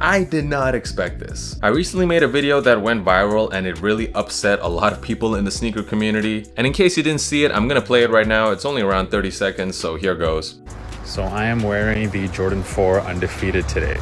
I did not expect this. I recently made a video that went viral and it really upset a lot of people in the sneaker community. And in case you didn't see it, I'm gonna play it right now. It's only around 30 seconds, so here goes. So I am wearing the Jordan 4 Undefeated today.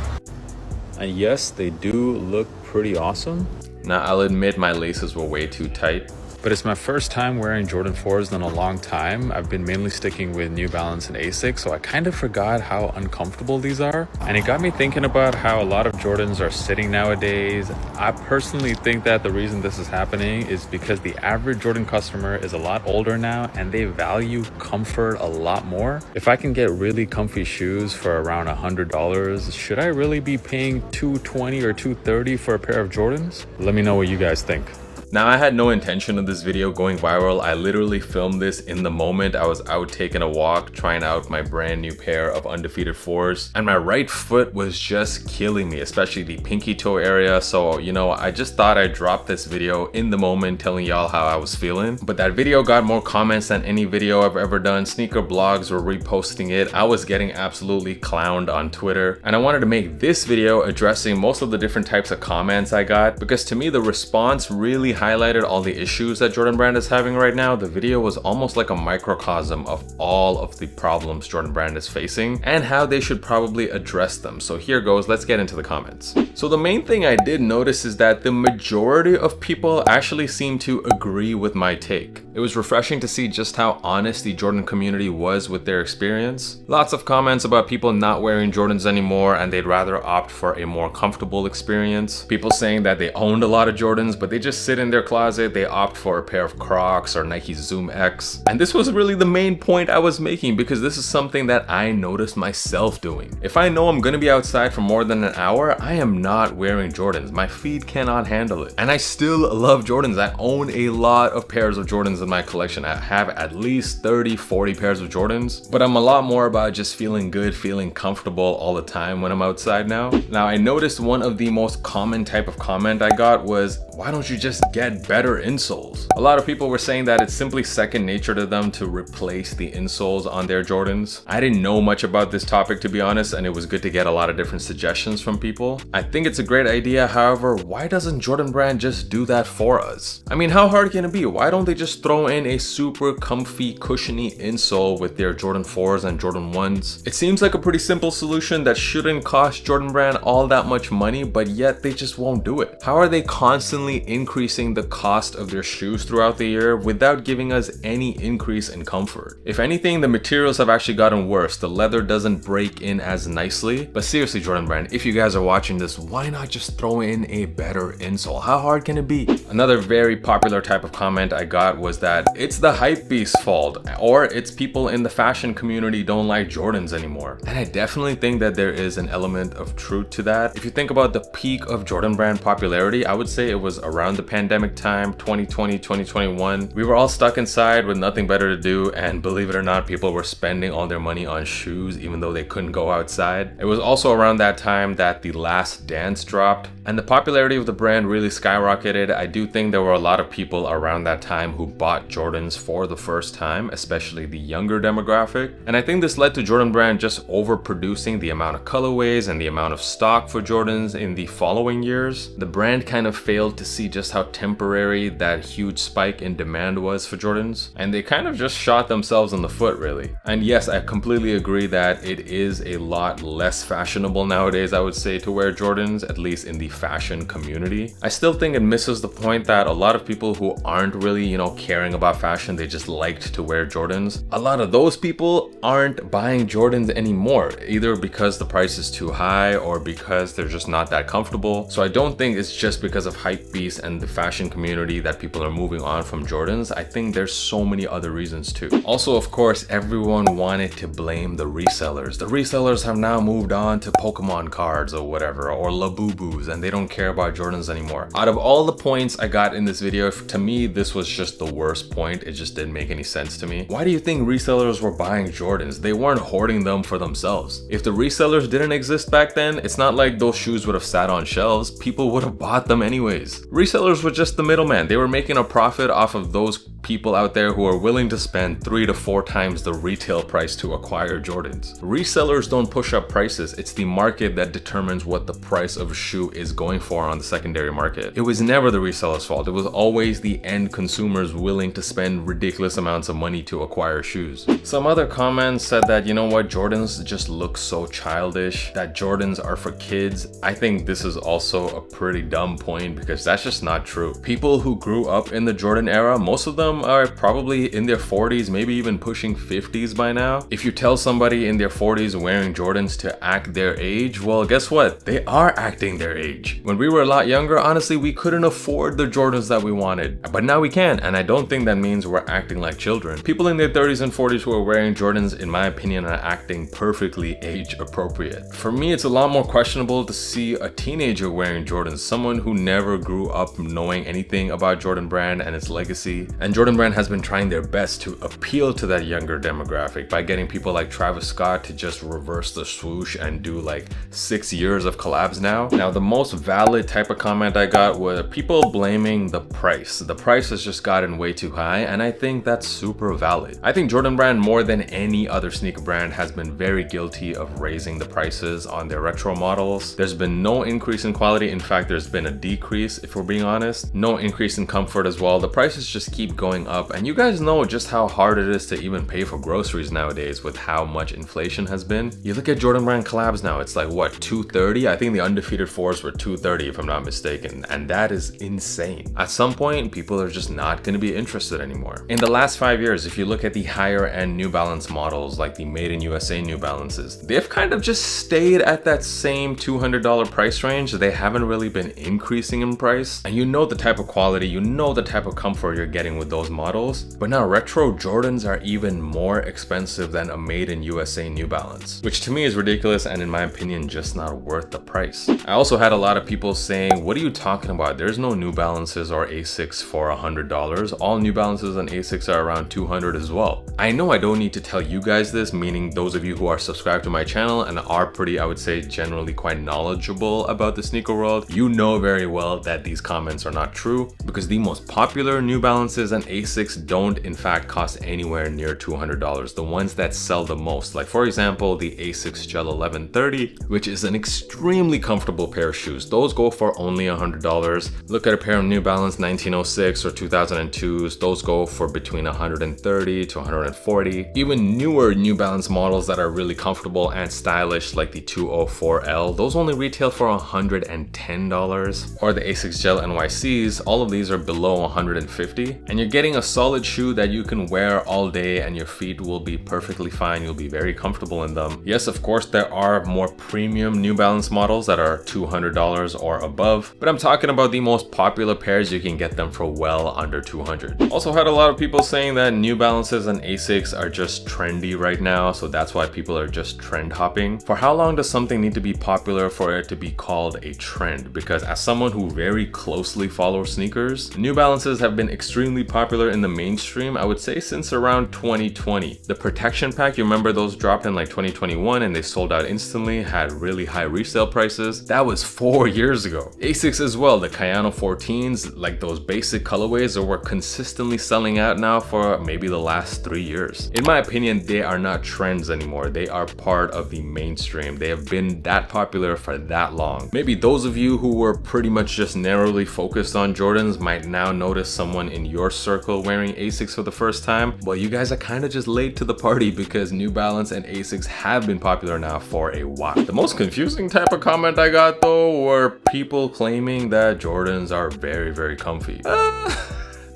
And yes, they do look pretty awesome. Now, I'll admit my laces were way too tight. But it's my first time wearing Jordan 4s in a long time. I've been mainly sticking with New Balance and Asics, so I kind of forgot how uncomfortable these are. And it got me thinking about how a lot of Jordans are sitting nowadays. I personally think that the reason this is happening is because the average Jordan customer is a lot older now and they value comfort a lot more. If I can get really comfy shoes for around $100, should I really be paying $220 or $230 for a pair of Jordans? Let me know what you guys think. Now, I had no intention of this video going viral. I literally filmed this in the moment. I was out taking a walk, trying out my brand new pair of Undefeated 4s, and my right foot was just killing me, especially the pinky toe area. So, you know, I just thought I'd drop this video in the moment telling y'all how I was feeling. But that video got more comments than any video I've ever done. Sneaker blogs were reposting it. I was getting absolutely clowned on Twitter. And I wanted to make this video addressing most of the different types of comments I got, because to me, the response really highlighted all the issues that Jordan Brand is having right now. The video was almost like a microcosm of all of the problems Jordan Brand is facing and how they should probably address them. So here goes, let's get into the comments. So the main thing I did notice is that the majority of people actually seem to agree with my take. It was refreshing to see just how honest the Jordan community was with their experience. Lots of comments about people not wearing Jordans anymore and they'd rather opt for a more comfortable experience. People saying that they owned a lot of Jordans, but they just sit in their closet, they opt for a pair of Crocs or Nike Zoom X. And this was really the main point I was making, because this is something that I noticed myself doing. If I know I'm gonna be outside for more than an hour, I am not wearing Jordans. My feet cannot handle it. And I still love Jordans. I own a lot of pairs of Jordans in my collection. I have at least 30, 40 pairs of Jordans, but I'm a lot more about just feeling good, feeling comfortable all the time when I'm outside now. Now, I noticed one of the most common type of comment I got was, why don't you just get better insoles? A lot of people were saying that it's simply second nature to them to replace the insoles on their Jordans. I didn't know much about this topic, to be honest, and it was good to get a lot of different suggestions from people. I think it's a great idea. However, why doesn't Jordan Brand just do that for us? I mean, how hard can it be? Why don't they just throw in a super comfy, cushiony insole with their Jordan 4s and Jordan 1s? It seems like a pretty simple solution that shouldn't cost Jordan Brand all that much money, but yet they just won't do it. How are they constantly increasing the cost of their shoes throughout the year without giving us any increase in comfort? If anything, the materials have actually gotten worse. The leather doesn't break in as nicely. But seriously, Jordan Brand, if you guys are watching this, why not just throw in a better insole? How hard can it be? Another very popular type of comment I got was that it's the hype beast's fault, or it's people in the fashion community don't like Jordans anymore. And I definitely think that there is an element of truth to that. If you think about the peak of Jordan Brand popularity, I would say it was around the pandemic time, 2020, 2021. We were all stuck inside with nothing better to do, and believe it or not, people were spending all their money on shoes even though they couldn't go outside. It was also around that time that The Last Dance dropped, and the popularity of the brand really skyrocketed. I do think there were a lot of people around that time who bought Jordans for the first time, especially the younger demographic. And I think this led to Jordan Brand just overproducing the amount of colorways and the amount of stock for Jordans in the following years. The brand kind of failed to see just how temporary that huge spike in demand was for Jordans, and they kind of just shot themselves in the foot, really. And yes, I completely agree that it is a lot less fashionable nowadays, I would say, to wear Jordans, at least in the fashion community. I still think it misses the point that a lot of people who aren't really, you know, caring about fashion, they just liked to wear Jordans. A lot of those people aren't buying Jordans anymore, either because the price is too high or because they're just not that comfortable. So I don't think it's just because of hype beast and the fashion community that people are moving on from Jordans. I think there's so many other reasons too. Also, of course, everyone wanted to blame the resellers. The resellers have now moved on to Pokemon cards or whatever, or Labubus, and they don't care about Jordans anymore. Out of all the points I got in this video, to me, this was just the worst point. It just didn't make any sense to me. Why do you think resellers were buying Jordans? They weren't hoarding them for themselves. If the resellers didn't exist back then, it's not like those shoes would have sat on shelves. People would have bought them anyways. Resellers were just the middleman. They were making a profit off of those people out there who are willing to spend 3 to 4 times the retail price to acquire Jordans. Resellers don't push up prices. It's the market that determines what the price of a shoe is going for on the secondary market. It was never the reseller's fault. It was always the end consumers willing to spend ridiculous amounts of money to acquire shoes. Some other comments said that, you know what, Jordans just look so childish, that Jordans are for kids. I think this is also a pretty dumb point because that's just not true. People who grew up in the Jordan era, most of them are probably in their 40s, maybe even pushing 50s by now. If you tell somebody in their 40s wearing Jordans to act their age, well, guess what? They are acting their age. When we were a lot younger, honestly, we couldn't afford the Jordans that we wanted, but now we can, and I don't think that means we're acting like children. People in their 30s and 40s who are wearing Jordans, in my opinion, are acting perfectly age appropriate. For me, it's a lot more questionable to see a teenager wearing Jordans, someone who never grew up knowing anything about Jordan Brand and its legacy. And Jordan Brand has been trying their best to appeal to that younger demographic by getting people like Travis Scott to just reverse the swoosh and do like 6 years of collabs now. Now, the most valid type of comment I got was people blaming the price. The price has just gotten way too high, and I think that's super valid. I think Jordan Brand, more than any other sneaker brand, has been very guilty of raising the prices on their retro models. There's been no increase in quality. In fact, there's been a decrease, if we're being honest. No increase in comfort as well. The prices just keep going up, and you guys know just how hard it is to even pay for groceries nowadays with how much inflation has been. You look at Jordan Brand collabs now, it's like what, $230? I think the undefeated fours were $230 if I'm not mistaken, and that is insane. At some point, people are just not going to be interested anymore. In the last 5 years, if you look at the higher end New Balance models, like the made in USA New Balances, they've kind of just stayed at that same $200 price range. They haven't really been increasing in price, and you know the type of quality, you know the type of comfort you're getting with those models. But now retro Jordans are even more expensive than a made in USA New Balance, which to me is ridiculous and in my opinion just not worth the price. I also had a lot of people saying, what are you talking about? There's no New Balances or Asics for $100. All New Balances and Asics are around $200 as well. I know I don't need to tell you guys this, meaning those of you who are subscribed to my channel and are pretty, I would say, generally quite knowledgeable about the sneaker world. You know very well that these comments are not true, because the most popular New Balances and Asics don't in fact cost anywhere near $200. The ones that sell the most, like for example the Asics Gel 1130, which is an extremely comfortable pair of shoes, those go for only $100. Look at a pair of New Balance 1906 or 2002s, those go for between $130 to $140. Even newer New Balance models that are really comfortable and stylish, like the 204L, those only retail for $110. Or the Asics Gel NYCs, all of these are below $150, and you're getting a solid shoe that you can wear all day and your feet will be perfectly fine. You'll be very comfortable in them. Yes, of course, there are more premium New Balance models that are $200 or above, but I'm talking about the most popular pairs. You can get them for well under $200. Also had a lot of people saying that New Balances and Asics are just trendy right now, so that's why people are just trend hopping. For how long does something need to be popular for it to be called a trend? Because as someone who very closely follows sneakers, New Balances have been extremely popular in the mainstream, I would say, since around 2020. The protection pack, you remember those dropped in like 2021 and they sold out instantly, had really high resale prices. That was 4 years ago. Asics as well, the Kayano 14s, like those basic colorways that were consistently selling out now for maybe the last 3 years. In my opinion, they are not trends anymore. They are part of the mainstream. They have been that popular for that long. Maybe those of you who were pretty much just narrowly focused on Jordans might now notice someone in your circle wearing Asics for the first time. Well, you guys are kind of just late to the party because New Balance and Asics have been popular now for a while. The most confusing type of comment I got though were people claiming that Jordans are very, very comfy.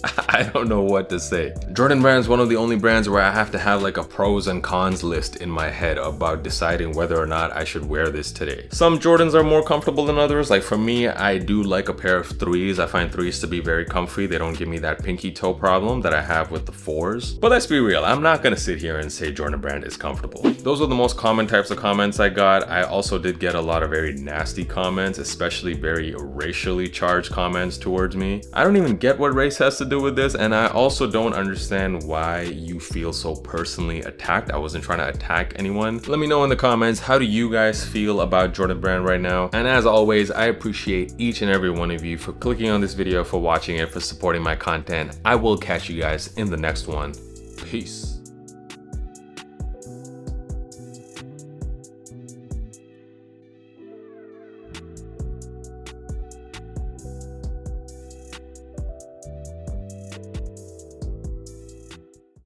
I don't know what to say. Jordan Brand is one of the only brands where I have to have like a pros and cons list in my head about deciding whether or not I should wear this today. Some Jordans are more comfortable than others. Like for me, I do like a pair of 3s. I find 3s to be very comfy. They don't give me that pinky toe problem that I have with the 4s. But let's be real, I'm not gonna sit here and say Jordan Brand is comfortable. Those were the most common types of comments I got. I also did get a lot of very nasty comments, especially very racially charged comments towards me. I don't even get what race has to do with this, and I also don't understand why you feel so personally attacked. I wasn't trying to attack anyone. Let me know in the comments, how do you guys feel about Jordan Brand right now? And as always, I appreciate each and every one of you for clicking on this video, for watching it, for supporting my content. I will catch you guys in the next one. Peace.